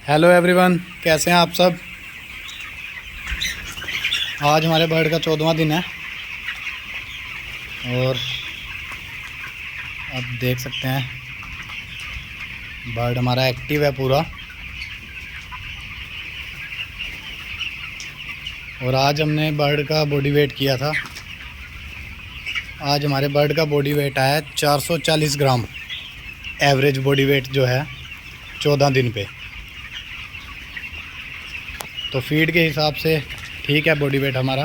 Hello everyone, कैसे हैं आप सब। आज हमारे बर्ड का 14वां दिन है और आप देख सकते हैं बर्ड हमारा एक्टिव है पूरा। और आज हमने बर्ड का बॉडी वेट किया था। आज हमारे बर्ड का बॉडी वेट आया 440 ग्राम, एवरेज बॉडी वेट जो है 14 दिन पे। तो फीड के हिसाब से ठीक है बॉडी वेट हमारा।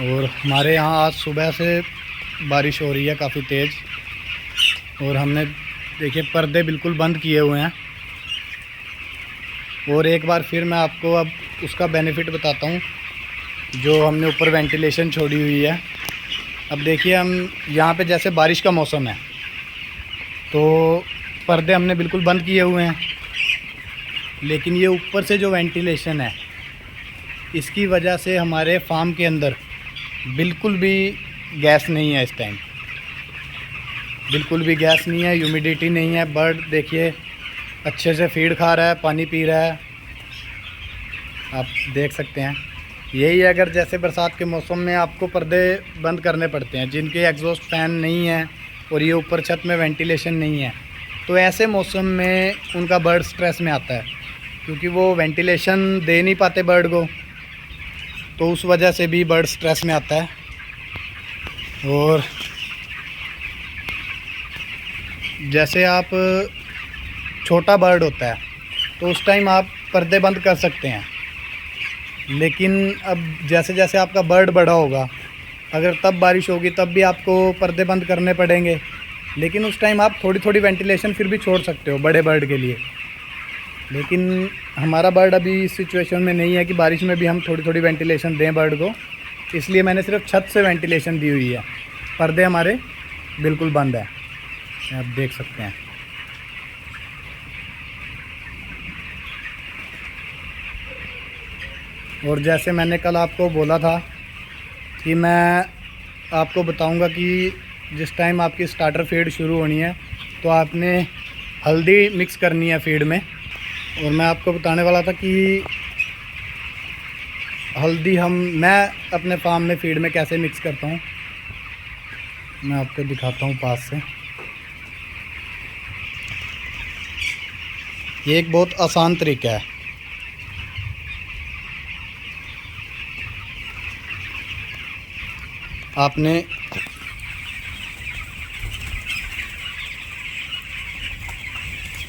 और हमारे यहाँ आज सुबह से बारिश हो रही है काफ़ी तेज़। और हमने देखिए पर्दे बिल्कुल बंद किए हुए हैं। और एक बार फिर मैं आपको अब उसका बेनिफिट बताता हूँ जो हमने ऊपर वेंटिलेशन छोड़ी हुई है। अब देखिए हम यहाँ पे जैसे बारिश का मौसम है तो पर्दे हमने बिल्कुल बंद किए हुए हैं, लेकिन ये ऊपर से जो वेंटिलेशन है इसकी वजह से हमारे फार्म के अंदर बिल्कुल भी गैस नहीं है। इस टाइम बिल्कुल भी गैस नहीं है, ह्यूमिडिटी नहीं है। बर्ड देखिए अच्छे से फीड खा रहा है, पानी पी रहा है, आप देख सकते हैं। यही अगर जैसे बरसात के मौसम में आपको पर्दे बंद करने पड़ते हैं, जिनके एग्जॉस्ट फैन नहीं है और ये ऊपर छत में वेंटिलेशन नहीं है, तो ऐसे मौसम में उनका बर्ड स्ट्रेस में आता है, क्योंकि वो वेंटिलेशन दे नहीं पाते बर्ड को, तो उस वजह से भी बर्ड स्ट्रेस में आता है। और जैसे आप छोटा बर्ड होता है तो उस टाइम आप पर्दे बंद कर सकते हैं, लेकिन अब जैसे जैसे आपका बर्ड बड़ा होगा, अगर तब बारिश होगी तब भी आपको पर्दे बंद करने पड़ेंगे, लेकिन उस टाइम आप थोड़ी थोड़ी वेंटिलेशन फिर भी छोड़ सकते हो बड़े बर्ड के लिए। लेकिन हमारा बर्ड अभी इस सिचुएशन में नहीं है कि बारिश में भी हम थोड़ी थोड़ी वेंटिलेशन दें बर्ड को, इसलिए मैंने सिर्फ छत से वेंटिलेशन दी हुई है। पर्दे हमारे बिल्कुल बंद है, आप देख सकते हैं। और जैसे मैंने कल आपको बोला था कि मैं आपको बताऊंगा कि जिस टाइम आपकी स्टार्टर फीड शुरू होनी है तो आपने हल्दी मिक्स करनी है फीड में। और मैं आपको बताने वाला था कि हल्दी मैं अपने फार्म में फीड में कैसे मिक्स करता हूँ, मैं आपको दिखाता हूँ पास से। ये एक बहुत आसान तरीका है। आपने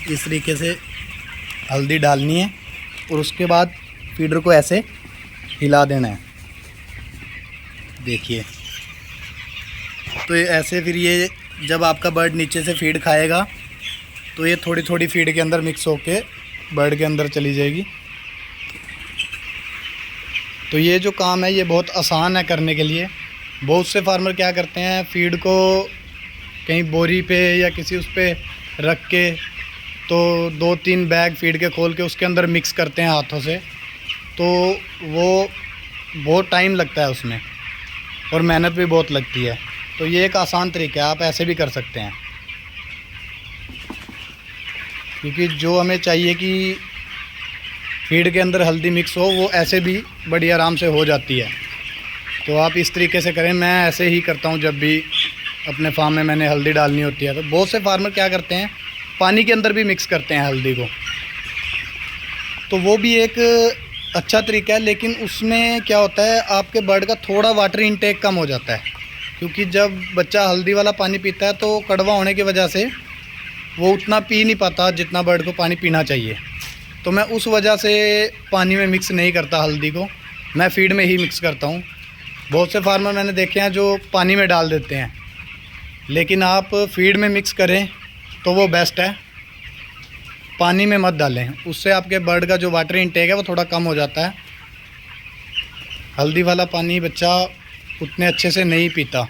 इस तरीके से हल्दी डालनी है और उसके बाद फीडर को ऐसे हिला देना है, देखिए। तो ये ऐसे फिर ये जब आपका बर्ड नीचे से फीड खाएगा तो ये थोड़ी थोड़ी फीड के अंदर मिक्स होके बर्ड के अंदर चली जाएगी। तो ये जो काम है ये बहुत आसान है करने के लिए। बहुत से फार्मर क्या करते हैं, फीड को कहीं बोरी पे या किसी उस पे रख के तो 2-3 बैग फीड के खोल के उसके अंदर मिक्स करते हैं हाथों से, तो वो बहुत टाइम लगता है उसमें और मेहनत भी बहुत लगती है। तो ये एक आसान तरीका है, आप ऐसे भी कर सकते हैं, क्योंकि जो हमें चाहिए कि फीड के अंदर हल्दी मिक्स हो वो ऐसे भी बड़ी आराम से हो जाती है। तो आप इस तरीके से करें। मैं ऐसे ही करता हूँ जब भी अपने फार्म में मैंने हल्दी डालनी होती है। तो बहुत से फार्मर क्या करते हैं, पानी के अंदर भी मिक्स करते हैं हल्दी को, तो वो भी एक अच्छा तरीका है, लेकिन उसमें क्या होता है आपके बर्ड का थोड़ा वाटर इनटेक कम हो जाता है, क्योंकि जब बच्चा हल्दी वाला पानी पीता है तो कड़वा होने की वजह से वो उतना पी नहीं पाता जितना बर्ड को पानी पीना चाहिए। तो मैं उस वजह से पानी में मिक्स नहीं करता हल्दी को, मैं फीड में ही मिक्स करता हूँ। बहुत से फार्मर मैंने देखे हैं जो पानी में डाल देते हैं, लेकिन आप फीड में मिक्स करें तो वो बेस्ट है। पानी में मत डालें, उससे आपके बर्ड का जो वाटर इनटेक है वो थोड़ा कम हो जाता है। हल्दी वाला पानी बच्चा उतने अच्छे से नहीं पीता।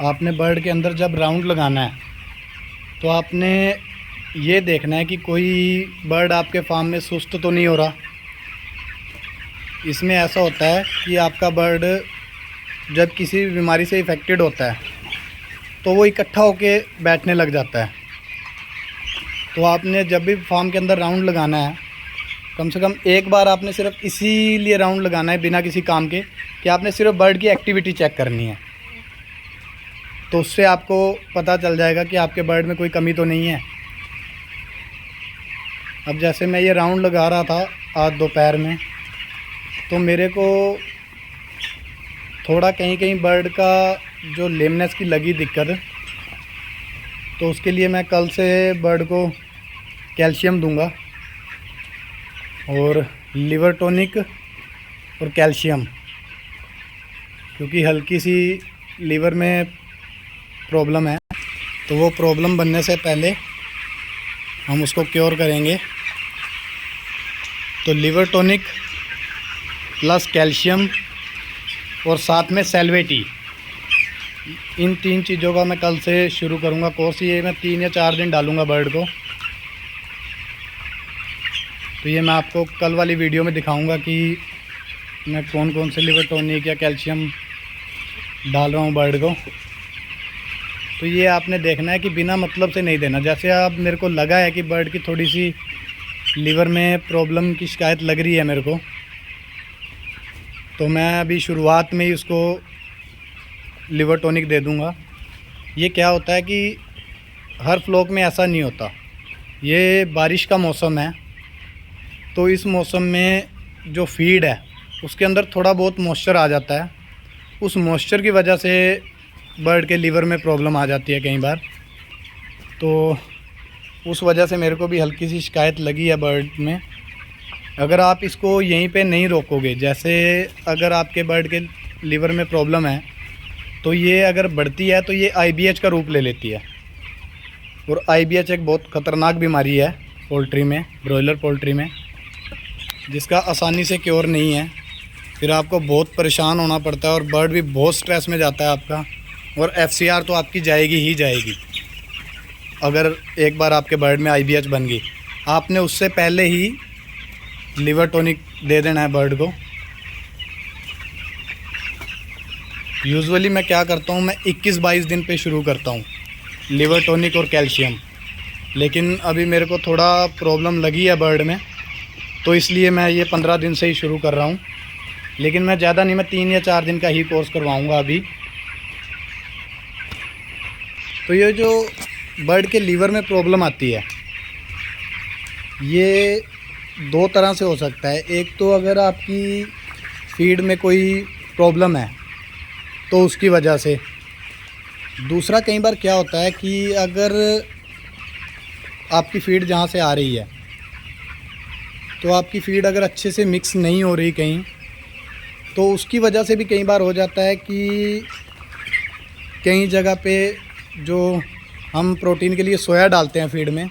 आपने बर्ड के अंदर जब राउंड लगाना है तो आपने ये देखना है कि कोई बर्ड आपके फार्म में सुस्त तो नहीं हो रहा। इसमें ऐसा होता है कि आपका बर्ड जब किसी बीमारी से इफ़ेक्टेड होता है तो वो इकट्ठा होके बैठने लग जाता है। तो आपने जब भी फार्म के अंदर राउंड लगाना है, कम से कम एक बार आपने सिर्फ इसीलिए राउंड लगाना है बिना किसी काम के कि आपने सिर्फ बर्ड की एक्टिविटी चेक करनी है। तो उससे आपको पता चल जाएगा कि आपके बर्ड में कोई कमी तो नहीं है। अब जैसे मैं ये राउंड लगा रहा था आज दोपहर में, तो मेरे को थोड़ा कहीं कहीं बर्ड का जो लेमनेस की लगी दिक्कत, तो उसके लिए मैं कल से बर्ड को कैल्शियम दूंगा और लिवर टॉनिक और कैल्शियम, क्योंकि हल्की सी लीवर में प्रॉब्लम है। तो वो प्रॉब्लम बनने से पहले हम उसको क्योर करेंगे। तो लिवर टॉनिक प्लस कैल्शियम और साथ में सेल्वेटी, इन 3 चीज़ों का मैं कल से शुरू करूँगा कोर्स। ये मैं 3 या 4 दिन डालूँगा बर्ड को। तो ये मैं आपको कल वाली वीडियो में दिखाऊँगा कि मैं कौन कौन से लिवर टॉनिक या कैल्शियम डाल रहा हूँ बर्ड को। तो ये आपने देखना है कि बिना मतलब से नहीं देना। जैसे आप मेरे को लगा है कि बर्ड की थोड़ी सी लीवर में प्रॉब्लम की शिकायत लग रही है मेरे को, तो मैं अभी शुरुआत में ही उसको लिवर टॉनिक दे दूंगा। ये क्या होता है कि हर फ्लोक में ऐसा नहीं होता। ये बारिश का मौसम है, तो इस मौसम में जो फीड है उसके अंदर थोड़ा बहुत मॉइस्चर आ जाता है। उस मॉइस्चर की वजह से बर्ड के लीवर में प्रॉब्लम आ जाती है कई बार। तो उस वजह से मेरे को भी हल्की सी शिकायत लगी है बर्ड में। अगर आप इसको यहीं पे नहीं रोकोगे, जैसे अगर आपके बर्ड के लीवर में प्रॉब्लम है तो ये अगर बढ़ती है तो ये IBH का रूप ले लेती है। और IBH एक बहुत ख़तरनाक बीमारी है पोल्ट्री में, ब्रॉयलर पोल्ट्री में, जिसका आसानी से क्योर नहीं है। फिर आपको बहुत परेशान होना पड़ता है और बर्ड भी बहुत स्ट्रेस में जाता है आपका, और FCR तो आपकी जाएगी ही जाएगी। अगर एक बार आपके बर्ड में IBH बन गई, आपने उससे पहले ही लिवर टॉनिक दे देना है बर्ड को। यूजुअली मैं क्या करता हूँ, मैं 21-22 दिन पे शुरू करता हूँ लिवर टॉनिक और कैल्शियम। लेकिन अभी मेरे को थोड़ा प्रॉब्लम लगी है बर्ड में, तो इसलिए मैं ये 15 दिन से ही शुरू कर रहा हूँ। लेकिन मैं ज़्यादा नहीं, मैं 3 या 4 दिन का ही कोर्स करवाऊँगा अभी। तो ये जो बर्ड के लीवर में प्रॉब्लम आती है, ये 2 तरह से हो सकता है। एक तो अगर आपकी फीड में कोई प्रॉब्लम है तो उसकी वजह से। दूसरा, कई बार क्या होता है कि अगर आपकी फीड जहाँ से आ रही है तो आपकी फीड अगर अच्छे से मिक्स नहीं हो रही कहीं, तो उसकी वजह से भी कई बार हो जाता है कि कई जगह पे जो हम प्रोटीन के लिए सोया डालते हैं फीड में,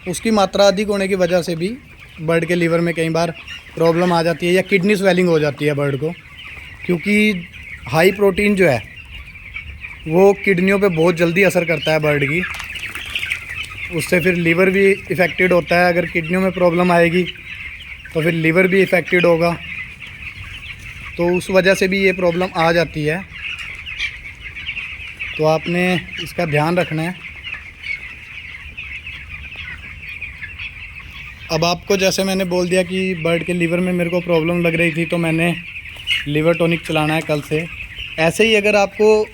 उसकी मात्रा अधिक होने की वजह से भी बर्ड के लीवर में कई बार प्रॉब्लम आ जाती है, या किडनी स्वेलिंग हो जाती है बर्ड को। क्योंकि हाई प्रोटीन जो है वो किडनियों पे बहुत जल्दी असर करता है बर्ड की, उससे फिर लीवर भी इफ़ेक्टेड होता है। अगर किडनियों में प्रॉब्लम आएगी तो फिर लीवर भी इफ़ेक्टेड होगा, तो उस वजह से भी ये प्रॉब्लम आ जाती है। तो आपने इसका ध्यान रखना है। अब आपको जैसे मैंने बोल दिया कि बर्ड के लीवर में मेरे को प्रॉब्लम लग रही थी, तो मैंने लिवर टॉनिक चलाना है कल से। ऐसे ही अगर आपको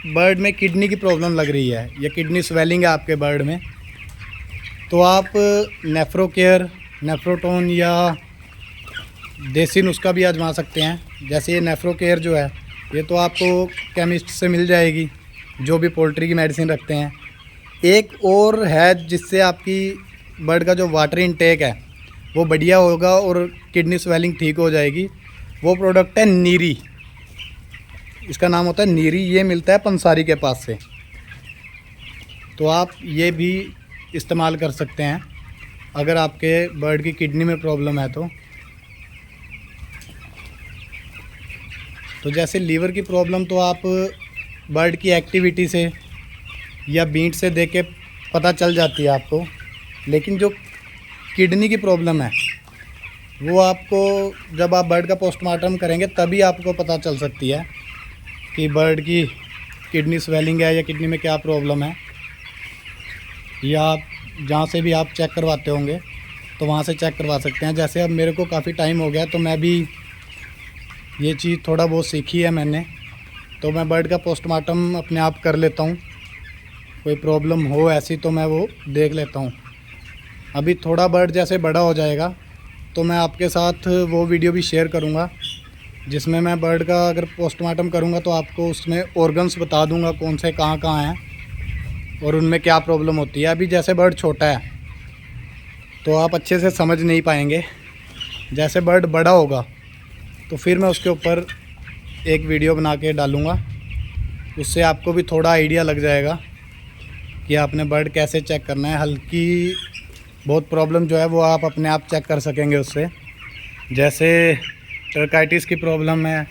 बर्ड में किडनी की प्रॉब्लम लग रही है या किडनी स्वेलिंग है आपके बर्ड में, तो आप नेफ्रोकेयर, नेफ्रोटोन या देसी नुस्खा भी आजमा सकते हैं। जैसे ये नेफ्रोकेयर जो है, ये तो आपको केमिस्ट से मिल जाएगी, जो भी पोल्ट्री की मेडिसिन रखते हैं। एक और है जिससे आपकी बर्ड का जो वाटर इनटेक है वो बढ़िया होगा और किडनी स्वेलिंग ठीक हो जाएगी। वो प्रोडक्ट है नीरी, इसका नाम होता है नीरी। ये मिलता है पंसारी के पास से, तो आप ये भी इस्तेमाल कर सकते हैं अगर आपके बर्ड की किडनी में प्रॉब्लम है तो जैसे लीवर की प्रॉब्लम तो आप बर्ड की एक्टिविटी से या बीट से देख के पता चल जाती है आपको। लेकिन जो किडनी की प्रॉब्लम है वो आपको जब आप बर्ड का पोस्टमार्टम करेंगे तभी आपको पता चल सकती है। कि बर्ड की किडनी स्वेलिंग है या किडनी में क्या प्रॉब्लम है, या आप जहाँ से भी आप चेक करवाते होंगे तो वहाँ से चेक करवा सकते हैं। जैसे अब मेरे को काफ़ी टाइम हो गया तो मैं भी ये चीज़ थोड़ा बहुत सीखी है मैंने, तो मैं बर्ड का पोस्टमार्टम अपने आप कर लेता हूँ। कोई प्रॉब्लम हो ऐसी तो मैं वो देख लेता हूँ। अभी थोड़ा बर्ड जैसे बड़ा हो जाएगा तो मैं आपके साथ वो वीडियो भी शेयर करूँगा जिसमें मैं बर्ड का अगर पोस्टमार्टम करूँगा तो आपको उसमें ऑर्गन्स बता दूँगा कौन से कहाँ कहाँ हैं और उनमें क्या प्रॉब्लम होती है। अभी जैसे बर्ड छोटा है तो आप अच्छे से समझ नहीं पाएंगे, जैसे बर्ड बड़ा होगा तो फिर मैं उसके ऊपर एक वीडियो बना के डालूँगा, उससे आपको भी थोड़ा आइडिया लग जाएगा कि आपने बर्ड कैसे चेक करना है। हल्की बहुत प्रॉब्लम जो है वो आप अपने आप चेक कर सकेंगे उससे, जैसे ट्रकाइटिस की प्रॉब्लम है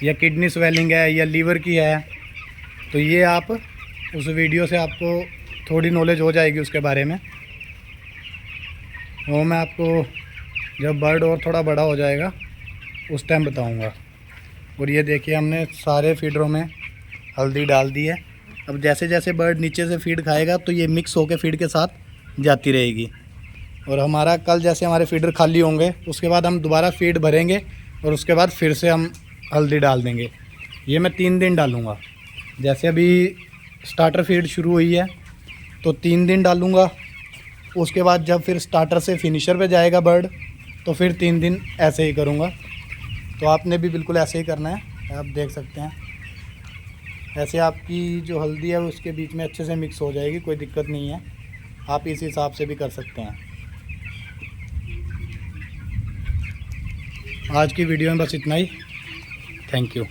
या किडनी स्वेलिंग है या लीवर की है, तो ये आप उस वीडियो से आपको थोड़ी नॉलेज हो जाएगी उसके बारे में। वो मैं आपको जब बर्ड और थोड़ा बड़ा हो जाएगा उस टाइम बताऊंगा। और ये देखिए हमने सारे फीडरों में हल्दी डाल दी है। अब जैसे जैसे बर्ड नीचे से फीड खाएगा तो ये मिक्स होकर फीड के साथ जाती रहेगी। और हमारा कल जैसे हमारे फीडर खाली होंगे उसके बाद हम दोबारा फीड भरेंगे और उसके बाद फिर से हम हल्दी डाल देंगे। ये मैं 3 दिन डालूँगा। जैसे अभी स्टार्टर फीड शुरू हुई है तो 3 दिन डालूँगा, उसके बाद जब फिर स्टार्टर से फिनिशर पे जाएगा बर्ड तो फिर 3 दिन ऐसे ही करूँगा। तो आपने भी बिल्कुल ऐसे ही करना है। आप देख सकते हैं ऐसे आपकी जो हल्दी है उसके बीच में अच्छे से मिक्स हो जाएगी, कोई दिक्कत नहीं है। आप इस हिसाब से भी कर सकते हैं। आज की वीडियो में बस इतना ही। Thank you.